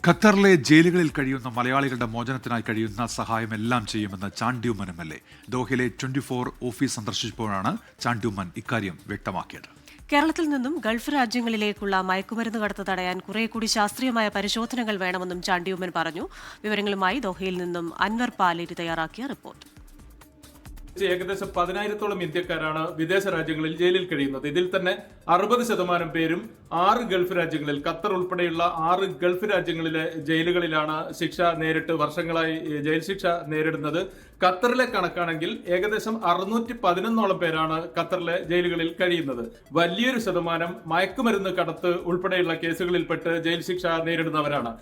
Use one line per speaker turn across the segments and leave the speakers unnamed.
ഖത്തറിലെ ജയിലുകളിൽ കഴിയുന്ന മലയാളികളുടെ മോചനത്തിനായി കഴിയുന്ന സഹായമെല്ലാം ചെയ്യുമെന്ന് ചാണ്ടി ഉമ്മൻ എം.എൽ.എ. ദോഹയിലെ 24 ഓഫീസ് സന്ദർശിച്ചപ്പോഴാണ് ചാണ്ടി ഉമ്മൻ ഇക്കാര്യം വ്യക്തമാക്കിയത്.
കേരളത്തിൽ നിന്നും ഗൾഫ് രാജ്യങ്ങളിലേക്കുള്ള മയക്കുമരുന്ന് കടത്ത് തടയാൻ കുറേക്കൂടി ശാസ്ത്രീയമായ പരിശോധനകൾ വേണമെന്നും ചാണ്ടി ഉമ്മൻ പറഞ്ഞു. വിവരങ്ങളുമായി ദോഹയിൽ നിന്നും അൻവർ പാലേരി തയ്യാറാക്കിയ റിപ്പോർട്ട്.
ഏകദേശം 10,000-ഓളം ഇന്ത്യക്കാരാണ് വിദേശ രാജ്യങ്ങളിൽ ജയിലിൽ കഴിയുന്നത്. ഇതിൽ തന്നെ 60% പേരും 6 ഗൾഫ് രാജ്യങ്ങളിൽ, ഖത്തർ ഉൾപ്പെടെയുള്ള 6 ഗൾഫ് രാജ്യങ്ങളിലെ ജയിലുകളിലാണ് ശിക്ഷ നേരിട്ട് വർഷങ്ങളായി ജയിൽ ശിക്ഷ നേരിടുന്നത്. ഖത്തറിലെ കണക്കാണെങ്കിൽ ഏകദേശം 611-ഓളം പേരാണ് ഖത്തറിലെ ജയിലുകളിൽ കഴിയുന്നത്. വലിയൊരു ശതമാനം മയക്കുമരുന്ന് കടത്ത് ഉൾപ്പെടെയുള്ള കേസുകളിൽപ്പെട്ട് ജയിൽ ശിക്ഷ നേരിടുന്നവരാണ്.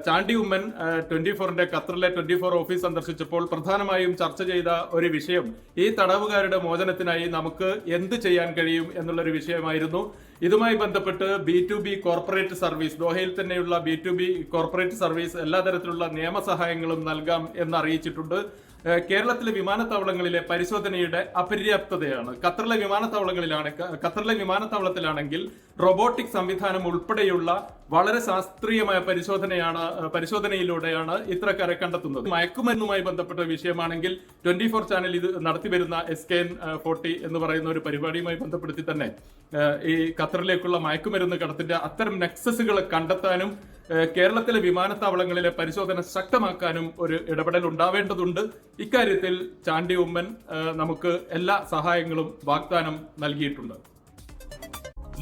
ചാണ്ടി ഉമ്മൻ 24ന്റെ ഖത്തറിലെ 24 ഓഫീസ് സന്ദർശിച്ചപ്പോൾ പ്രധാനമായും ചർച്ച ചെയ്ത ഒരു വിഷയം ഈ തടവുകാരുടെ മോചനത്തിനായി നമുക്ക് എന്ത് ചെയ്യാൻ കഴിയും എന്നുള്ളൊരു വിഷയമായിരുന്നു. ഇതുമായി ബന്ധപ്പെട്ട് B2B കോർപ്പറേറ്റ് സർവീസ്, ദോഹയിൽ തന്നെയുള്ള B2B കോർപ്പറേറ്റ് സർവീസ് എല്ലാ തരത്തിലുള്ള നിയമസഹായങ്ങളും നൽകാം എന്ന് അറിയിച്ചിട്ടുണ്ട്. കേരളത്തിലെ വിമാനത്താവളങ്ങളിലെ പരിശോധനയുടെ അപര്യാപ്തതയാണ്. ഖത്തറിലെ വിമാനത്താവളത്തിലാണെങ്കിൽ റോബോട്ടിക് സംവിധാനം ഉൾപ്പെടെയുള്ള വളരെ ശാസ്ത്രീയമായ പരിശോധനയിലൂടെയാണ് ഇത്തരക്കാരെ കണ്ടെത്തുന്നത്. മയക്കുമരുന്നുമായി ബന്ധപ്പെട്ട വിഷയമാണെങ്കിൽ 24 ചാനൽ ഇത് നടത്തിവരുന്ന SKN40 എന്ന് പറയുന്ന ഒരു പരിപാടിയുമായി ബന്ധപ്പെടുത്തി തന്നെ ഈ ഖത്തറിലേക്കുള്ള മയക്കുമരുന്ന് കടത്തിന്റെ അത്തരം നെക്സസുകൾ കണ്ടെത്താനും കേരളത്തിലെ വിമാനത്താവളങ്ങളിലെ പരിശോധന ശക്തമാക്കാനും ഒരു ഇടപെടൽ ഉണ്ടാവേണ്ടതുണ്ട്. ഇക്കാര്യത്തിൽ ചാണ്ടി ഉമ്മൻ നമുക്ക് എല്ലാ സഹായങ്ങളും വാഗ്ദാനം നൽകിയിട്ടുണ്ട്.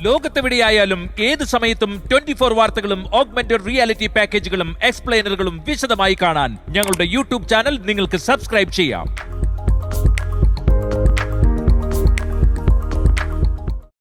ലോകത്തെവിടെയായാലും ഏത് സമയത്തും 24 വാർത്തകളും ഓഗ്മെന്റഡ് റിയാലിറ്റി പാക്കേജുകളും എക്സ്പ്ലെയിനറുകളും വിശദമായി കാണാൻ ഞങ്ങളുടെ YouTube ചാനൽ നിങ്ങൾക്ക് സബ്സ്ക്രൈബ് ചെയ്യാം.